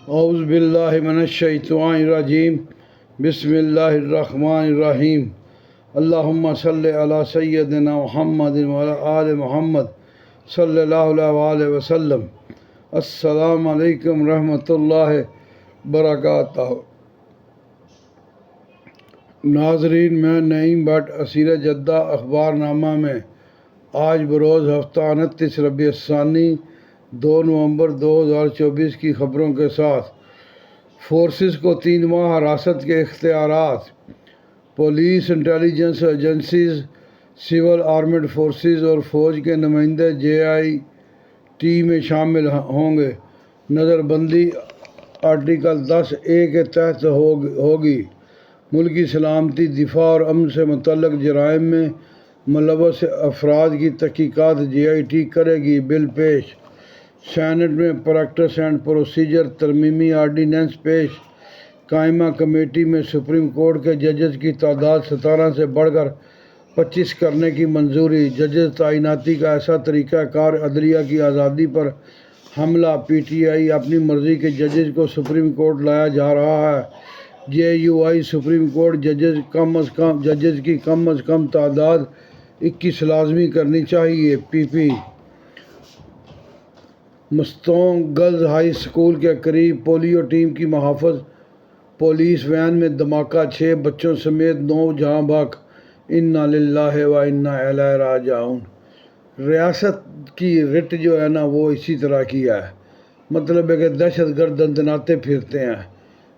اعوذ باللہ من الشیطان الرجیم بسم اللہ الرحمن الرحیم اللہم صلی علی سیدنا محمد وعلی آل محمد صلی اللہ علیہ وآلہ وسلم۔ السلام علیکم رحمۃ اللہ وبرکاتہ۔ ناظرین، میں نعیم بٹ اسیر جدہ اخبار نامہ میں آج بروز ہفتہ 29 ربیع الثانی 2 نومبر 2024 کی خبروں کے ساتھ فورسز کو 3 ماہ حراست کے اختیارات، police, intelligence agencies, civil armed forces اور فوج کے نمائندے JIT میں شامل ہوں گے۔ نظر بندی آرٹیکل 10A کے تحت ہوگی۔ ملکی سلامتی، دفاع اور امن سے متعلق جرائم میں ملوث افراد کی تحقیقات JIT کرے گی۔ بل پیش۔ سینٹ میں پریکٹس اینڈ پروسیجر ترمیمی آرڈیننس پیش۔ قائمہ کمیٹی میں سپریم کورٹ کے ججز کی تعداد 17 سے بڑھ کر 25 کرنے کی منظوری۔ ججز تعیناتی کا ایسا طریقہ کار عدلیہ کی آزادی پر حملہ۔ PTI اپنی مرضی کے ججز کو سپریم کورٹ لایا جا رہا ہے۔ JUI سپریم کورٹ ججز کی کم از کم تعداد 21 لازمی کرنی چاہیے۔ PP Mastung girls high school کے قریب پولیو ٹیم کی محافظ پولیس وین میں دھماکہ، 6 بچوں سمیت 9 جاں بحق۔ انا للہ و انا الیہ راجعون۔ ریاست کی رٹ جو ہے نا وہ اسی طرح کی ہے، مطلب ہے کہ دہشت گرد دندناتے پھرتے ہیں،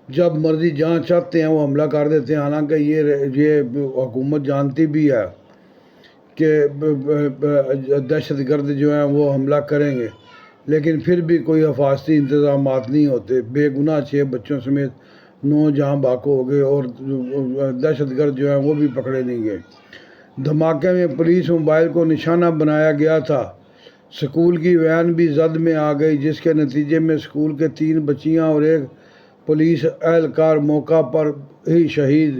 جب مرضی جہاں چاہتے ہیں وہ حملہ کر دیتے ہیں۔ حالانکہ یہ حکومت جانتی بھی ہے کہ دہشت گرد جو ہیں وہ حملہ کریں گے، لیکن پھر بھی کوئی حفاظتی انتظامات نہیں ہوتے۔ بے گناہ 6 بچوں سمیت 9 جاں بحق ہو گئے اور دہشت گرد جو ہیں وہ بھی پکڑے نہیں گئے۔ دھماکے میں پولیس موبائل کو نشانہ بنایا گیا تھا۔ اسکول کی وین بھی زد میں آ گئی، جس کے نتیجے میں اسکول کے 3 بچیاں اور 1 پولیس اہلکار موقع پر ہی شہید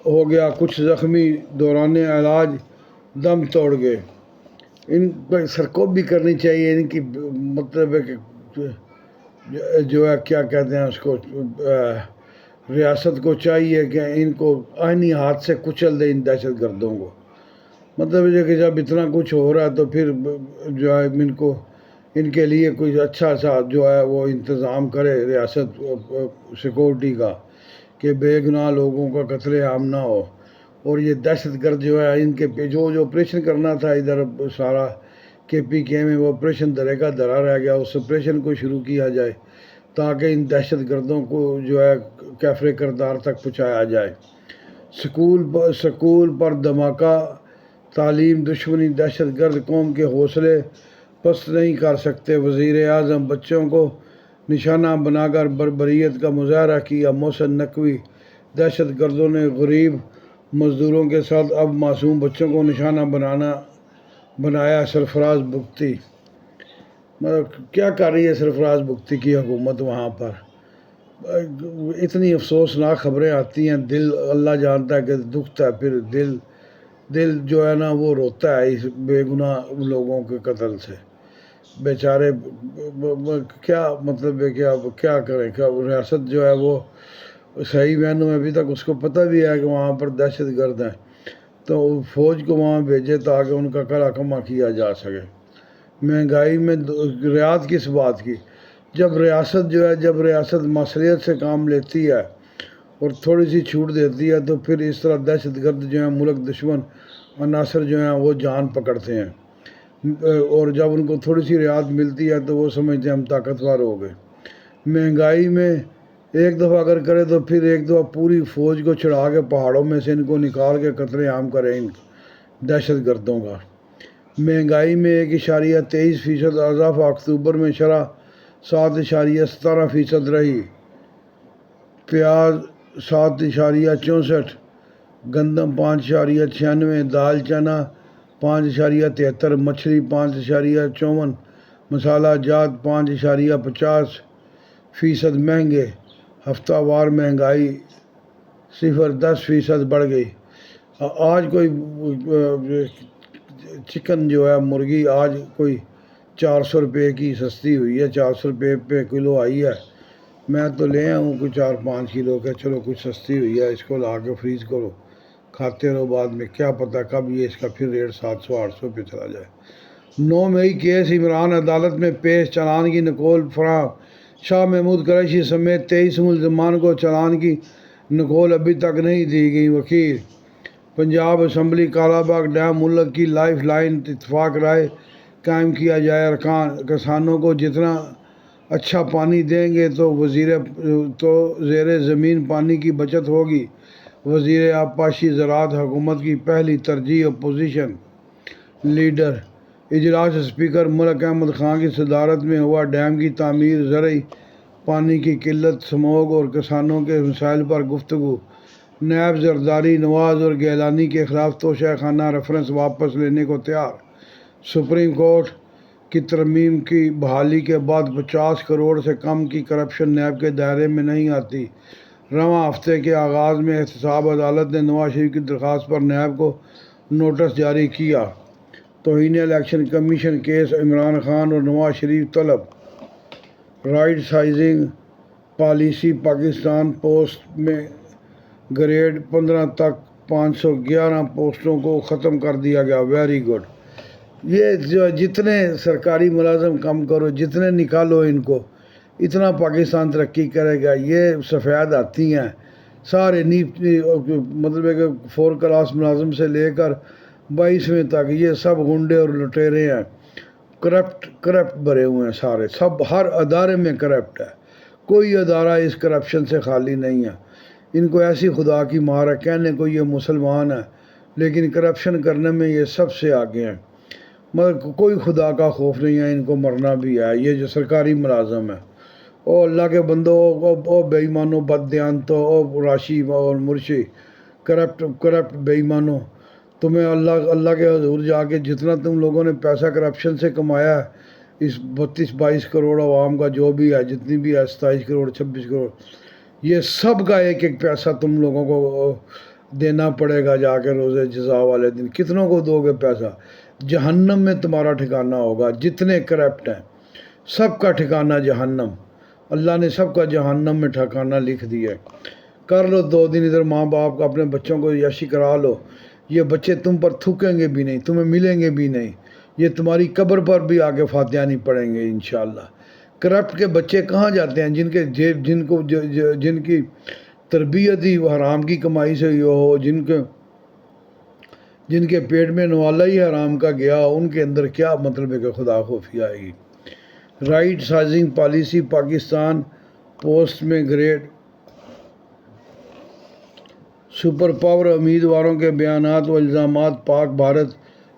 ہو گیا۔ کچھ زخمی دوران علاج دم توڑ گئے۔ ان پر سرکوب بھی کرنی چاہیے، ان کی مطلب ہے کہ جو ہے کیا کہتے ہیں اس کو، ریاست کو چاہیے کہ ان کو آئینی ہاتھ سے کچل دے ان دہشت گردوں کو۔ مطلب ہے کہ جب اتنا کچھ ہو رہا ہے تو پھر جو ہے ان کے لیے کوئی اچھا سا جو ہے وہ انتظام کرے ریاست سیکورٹی کا، کہ بے گناہ لوگوں کا قتل عام نہ ہو۔ اور یہ دہشت گرد جو ہے ان کے جو آپریشن کرنا تھا ادھر سارا KPK میں، وہ آپریشن درے کا درا رہ گیا۔ اس آپریشن کو شروع کیا جائے تاکہ ان دہشت گردوں کو جو ہے کیفر کردار تک پہنچایا جائے۔ سکول پر دھماکہ، تعلیم دشمنی، دہشت گرد قوم کے حوصلے پست نہیں کر سکتے۔ وزیر اعظم بچوں کو نشانہ بنا کر بربریت کا مظاہرہ کیا۔ محسن نقوی۔ دہشت گردوں نے غریب مزدوروں کے ساتھ اب معصوم بچوں کو نشانہ بنایا۔ سرفراز بگٹی۔ کیا کر رہی ہے سرفراز بگٹی کی حکومت وہاں پر؟ اتنی افسوسناک خبریں آتی ہیں، دل اللہ جانتا ہے کہ دکھتا ہے، پھر دل جو ہے نا وہ روتا ہے اس بے گناہ لوگوں کے قتل سے۔ بیچارے کیا مطلب ہے کہ اب کیا کریں؟ ریاست جو ہے وہ صحیح معنوں میں ابھی تک اس کو پتہ بھی ہے کہ وہاں پر دہشت گرد ہیں، تو فوج کو وہاں بھیجے تاکہ ان کا قلعہ کیا جا سکے۔ مہنگائی میں رعایت کس بات کی؟ جب ریاست مسئولیت سے کام لیتی ہے اور تھوڑی سی چھوٹ دیتی ہے تو پھر اس طرح دہشت گرد جو ہیں، ملک دشمن عناصر جو ہیں وہ جان پکڑتے ہیں، اور جب ان کو تھوڑی سی رعایت ملتی ہے تو وہ سمجھتے ہیں ہم طاقتور ہو گئے۔ مہنگائی میں ایک دفعہ اگر کرے تو پھر ایک دفعہ پوری فوج کو چڑھا کے پہاڑوں میں سے ان کو نکال کے قتل عام کرے ان دہشت گردوں کا۔ مہنگائی میں 1.23% اضافہ، اکتوبر میں شرح 7.17% رہی۔ پیاز 7.64، گندم 5.96، دال چنا 5.73، مچھلی 5.54، مسالہ جات 5.50% مہنگے۔ ہفتہ وار مہنگائی 0.10% بڑھ گئی۔ آج کوئی چکن جو ہے مرغی آج کوئی 400 روپے کی سستی ہوئی ہے، 400 روپے پہ کلو آئی ہے، میں تو لے آؤں کوئی 4-5 کلو کا، چلو کچھ سستی ہوئی ہے، اس کو لا کے فریز کرو، کھاتے رہو، بعد میں کیا پتہ کب یہ اس کا پھر ریٹ 700-800 پہ چلا جائے۔ 9 مئی کیس عمران عدالت میں پیش، چالان کی نقول فراہم۔ شاہ محمود قریشی سمیت 23 ملزمان کو چالان کی نقول ابھی تک نہیں دی گئی۔ وکیل پنجاب اسمبلی کالا باغ ڈیم ملک کی لائف لائن، اتفاق رائے قائم کیا جائے۔ ارکان کسانوں کو جتنا اچھا پانی دیں گے تو زیر زمین پانی کی بچت ہوگی۔ وزیر آبپاشی زراعت حکومت کی پہلی ترجیح۔ اپوزیشن لیڈر اجلاس اسپیکر ملک احمد خان کی صدارت میں ہوا۔ ڈیم کی تعمیر، زرعی پانی کی قلت، سموگ اور کسانوں کے مسائل پر گفتگو۔ نیب زرداری، نواز اور گیلانی کے خلاف توشہ خانہ ریفرنس واپس لینے کو تیار۔ سپریم کورٹ کی ترمیم کی بحالی کے بعد 50 کروڑ سے کم کی کرپشن نیب کے دائرے میں نہیں آتی۔ رواں ہفتے کے آغاز میں احتساب عدالت نے نواز شریف کی درخواست پر نیب کو نوٹس جاری کیا۔ توہین election commission case, Imran Khan اور نواز شریف طلب۔ Right sizing policy, Pakistan post میں گریڈ 15 تک 511 پوسٹوں کو ختم کر دیا گیا۔ Very good. یہ جو جتنے سرکاری ملازم کم کرو، جتنے نکالو ان کو، اتنا پاکستان ترقی کرے گا۔ یہ سفید آتی ہیں سارے مطلب ہے کہ 4 کلاس ملازم سے لے کر 22ویں تک، یہ سب گنڈے اور لٹیرے ہیں، کرپٹ بھرے ہوئے ہیں سارے، سب ہر ادارے میں کرپٹ ہے، کوئی ادارہ اس کرپشن سے خالی نہیں ہے۔ ان کو ایسی خدا کی مار ہے، کہنے کو یہ مسلمان ہے لیکن کرپشن کرنے میں یہ سب سے آگے ہیں، مگر کوئی خدا کا خوف نہیں ہے، ان کو مرنا بھی ہے۔ یہ جو سرکاری ملازم ہیں، او اللہ کے بندو، او بے ایمانو، بد دیانتو، او راشی اور مرشی، کرپٹ بے ایمانو، تمہیں اللہ کے حضور جا کے جتنا تم لوگوں نے پیسہ کرپشن سے کمایا ہے، اس 32-22 کروڑ عوام کا جو بھی ہے، جتنی بھی ہے 27 کروڑ 26 کروڑ، یہ سب کا ایک ایک پیسہ تم لوگوں کو دینا پڑے گا جا کے روز جزا والے دن۔ کتنوں کو دو گے پیسہ؟ جہنم میں تمہارا ٹھکانہ ہوگا۔ جتنے کرپٹ ہیں سب کا ٹھکانہ جہنم، اللہ نے سب کا جہنم میں ٹھکانہ لکھ دیا ہے۔ کر لو 2 دن ادھر ماں باپ کو، اپنے بچوں کو یاشی کرا لو، یہ بچے تم پر تھوکیں گے بھی نہیں، تمہیں ملیں گے بھی نہیں، یہ تمہاری قبر پر بھی آگے فاتحہ نہیں پڑھیں گے انشاءاللہ۔ کرپٹ کے بچے کہاں جاتے ہیں؟ جن کی تربیت ہی حرام کی کمائی سے ہو، جن کے پیٹ میں نوالا ہی حرام کا گیا، ان کے اندر کیا مطلب ہے کہ خدا خوفی آئے گی۔ Right sizing policy, Pakistan post میں گریڈ۔ سپر پاور امیدواروں کے بیانات و الزامات، پاک بھارت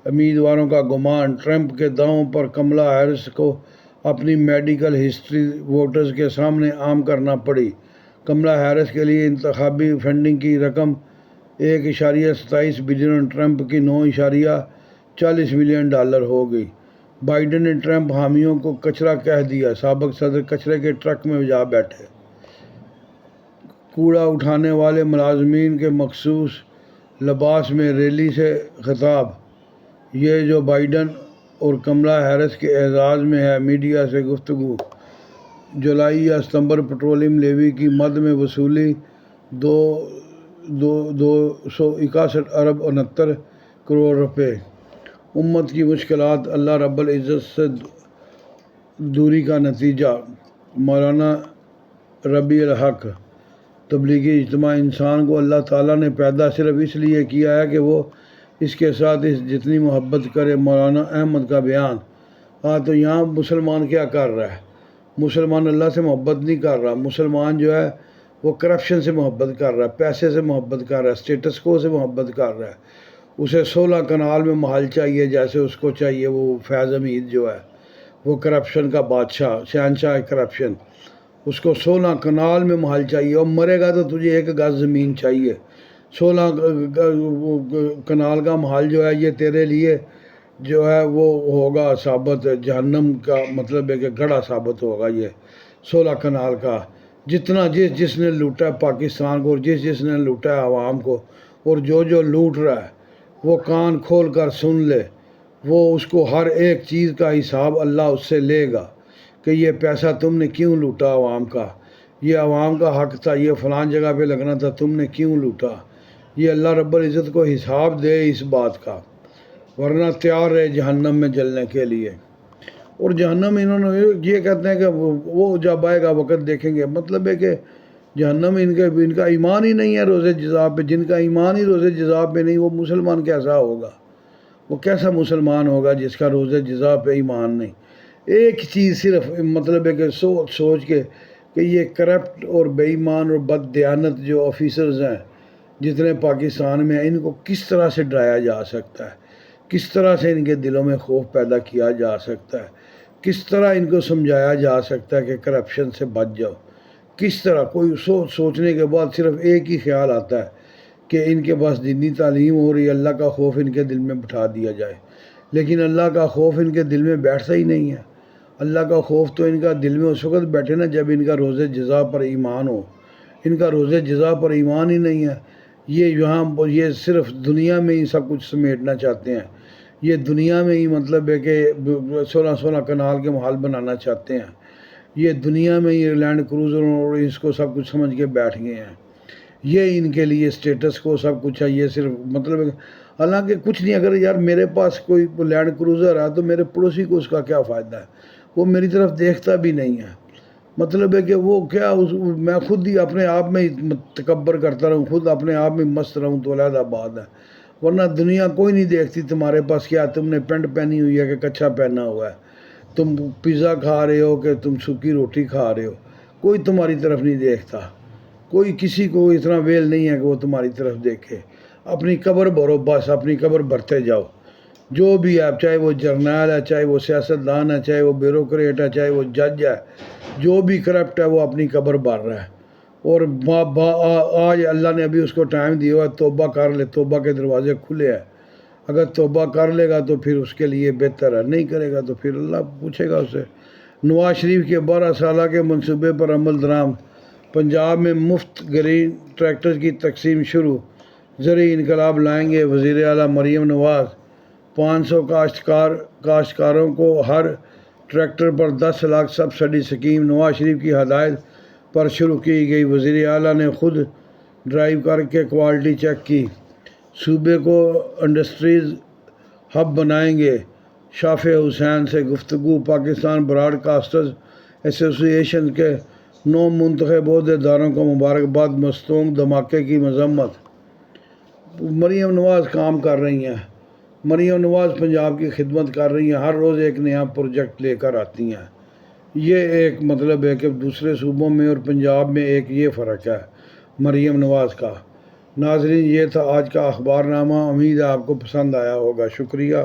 امیدواروں کا گمان، ٹرمپ کے دعووں پر کملا ہیرس کو اپنی میڈیکل ہسٹری ووٹرز کے سامنے عام کرنا پڑی۔ کملا ہیرس کے لیے انتخابی فنڈنگ کی رقم 1.27 بلین، ٹرمپ کی 9.40 ملین ڈالر ہو گئی۔ بائیڈن نے ٹرمپ حامیوں کو کچرا کہہ دیا، سابق صدر کچرے کے ٹرک میں جا بیٹھے۔ کوڑا اٹھانے والے ملازمین کے مخصوص لباس میں ریلی سے خطاب۔ یہ جو بائیڈن اور کملا ہیرس کے اعزاز میں ہے، میڈیا سے گفتگو۔ جولائی یا ستمبر پیٹرولیم لیوی کی مد میں وصولی 261 ارب 69 کروڑ روپے۔ امت کی مشکلات اللہ رب العزت سے دوری کا نتیجہ۔ مولانا ربیع الحق۔ تبلیغی اجتماع، انسان کو اللہ تعالیٰ نے پیدا صرف اس لیے کیا ہے کہ وہ اس کے ساتھ جتنی محبت کرے۔ مولانا احمد کا بیان۔ تو یہاں مسلمان کیا کر رہا ہے؟ مسلمان اللہ سے محبت نہیں کر رہا، مسلمان جو ہے وہ کرپشن سے محبت کر رہا ہے، پیسے سے محبت کر رہا ہے، اسٹیٹس کو سے محبت کر رہا ہے۔ اسے 16 کنال میں محل چاہیے جیسے اس کو چاہیے وہ فیض حمید جو ہے، وہ کرپشن کا بادشاہ، شہنشاہ کرپشن، اس کو 16 کنال میں محل چاہیے، اور مرے گا تو تجھے 1 گز زمین چاہیے۔ 16 کنال کا محل جو ہے یہ تیرے لیے جو ہے وہ ہوگا ثابت جہنم کا، مطلب ہے کہ گڑھا ثابت ہوگا یہ 16 کنال کا۔ جتنا جس نے لوٹا ہے پاکستان کو، اور جس نے لوٹا ہے عوام کو، اور جو لوٹ رہا ہے وہ کان کھول کر سن لے، وہ اس کو ہر ایک چیز کا حساب اللہ اس سے لے گا کہ یہ پیسہ تم نے کیوں لوٹا عوام کا، یہ عوام کا حق تھا، یہ فلان جگہ پہ لگنا تھا، تم نے کیوں لوٹا؟ یہ اللہ رب العزت کو حساب دے اس بات کا، ورنہ تیار رہے جہنم میں جلنے کے لیے۔ اور جہنم انہوں نے یہ کہتے ہیں کہ وہ جب آئے گا وقت دیکھیں گے، مطلب ہے کہ جہنم ان کا ایمان ہی نہیں ہے روز جزا پہ۔ جن کا ایمان ہی روز جزا پہ نہیں، وہ مسلمان کیسا ہوگا؟ وہ کیسا مسلمان ہوگا جس کا روز جزا پہ ایمان نہیں؟ ایک چیز صرف مطلب ہے کہ سوچ کے کہ یہ کرپٹ اور بے ایمان اور بد دیانت جو آفیسرز ہیں جتنے پاکستان میں ہیں، ان کو کس طرح سے ڈرایا جا سکتا ہے، کس طرح سے ان کے دلوں میں خوف پیدا کیا جا سکتا ہے، کس طرح ان کو سمجھایا جا سکتا ہے کہ کرپشن سے بچ جاؤ، کس طرح؟ کوئی سوچنے کے بعد صرف ایک ہی خیال آتا ہے کہ ان کے پاس دینی تعلیم ہو رہی ہے، اللہ کا خوف ان کے دل میں بٹھا دیا جائے۔ لیکن اللہ کا خوف ان کے دل میں بیٹھتا ہی نہیں ہے۔ اللہ کا خوف تو ان کا دل میں اس وقت بیٹھے نا جب ان کا روز جزا پر ایمان ہو۔ ان کا روز جزا پر ایمان ہی نہیں ہے۔ یہ صرف دنیا میں ہی سب کچھ سمیٹنا چاہتے ہیں۔ یہ دنیا میں ہی مطلب ہے کہ 16 کنال کے محل بنانا چاہتے ہیں۔ یہ دنیا میں ہی لینڈ کروزر اور اس کو سب کچھ سمجھ کے بیٹھ گئے ہیں۔ یہ ان کے لیے اسٹیٹس کو سب کچھ ہے، یہ صرف مطلب ہے حالانکہ کچھ نہیں۔ اگر یار میرے پاس کوئی لینڈ کروزر ہے تو میرے پڑوسی کو اس کا کیا فائدہ ہے؟ وہ میری طرف دیکھتا بھی نہیں ہے۔ مطلب ہے کہ وہ کیا میں خود ہی اپنے آپ میں ہی تکبر کرتا رہوں، خود اپنے آپ میں مست رہوں تو علیحدہ بات ہے، ورنہ دنیا کوئی نہیں دیکھتی تمہارے پاس کیا تم نے پینٹ پہنی ہوئی ہے کہ کچھا پہنا ہوا ہے، تم پیزا کھا رہے ہو کہ تم سوکھی روٹی کھا رہے ہو، کوئی تمہاری طرف نہیں دیکھتا۔ کوئی کسی کو اتنا ویل نہیں ہے کہ وہ تمہاری طرف دیکھے۔ اپنی قبر بھرو، بس اپنی قبر بھرتے جاؤ۔ جو بھی ہے، چاہے وہ جرنیل ہے، چاہے وہ سیاستدان ہے، چاہے وہ بیوروکریٹ ہے، چاہے وہ جج ہے، جو بھی کرپٹ ہے وہ اپنی قبر بھر رہا ہے۔ اور آج اللہ نے ابھی اس کو ٹائم دیا ہوا ہے، توبہ کر لے، توبہ کے دروازے کھلے ہیں۔ اگر توبہ کر لے گا تو پھر اس کے لیے بہتر ہے، نہیں کرے گا تو پھر اللہ پوچھے گا اس سے۔ نواز شریف کے 12 سالہ کے منصوبے پر عمل درآمد۔ پنجاب میں مفت گرین ٹریکٹر کی تقسیم شروع، زرعی انقلاب لائیں گے وزیر اعلیٰ مریم نواز۔ 500 کاشتکاروں کو ہر ٹریکٹر پر 10 لاکھ سبسڈی اسکیم نواز شریف کی ہدایت پر شروع کی گئی۔ وزیر اعلیٰ نے خود ڈرائیو کر کے کوالٹی چیک کی۔ صوبے کو انڈسٹریز ہب بنائیں گے، شافع حسین سے گفتگو۔ پاکستان براڈ کاسٹرز ایسوسی ایشن کے 9 منتخب عہدیداروں کو مبارکباد۔ مستونگ دھماکے کی مذمت۔ مریم نواز کام کر رہی ہیں، مریم نواز پنجاب کی خدمت کر رہی ہیں، ہر روز ایک نیا پروجیکٹ لے کر آتی ہیں۔ یہ ایک مطلب ہے کہ دوسرے صوبوں میں اور پنجاب میں ایک یہ فرق ہے مریم نواز کا۔ ناظرین، یہ تھا آج کا اخبار نامہ، امید ہے آپ کو پسند آیا ہوگا، شکریہ۔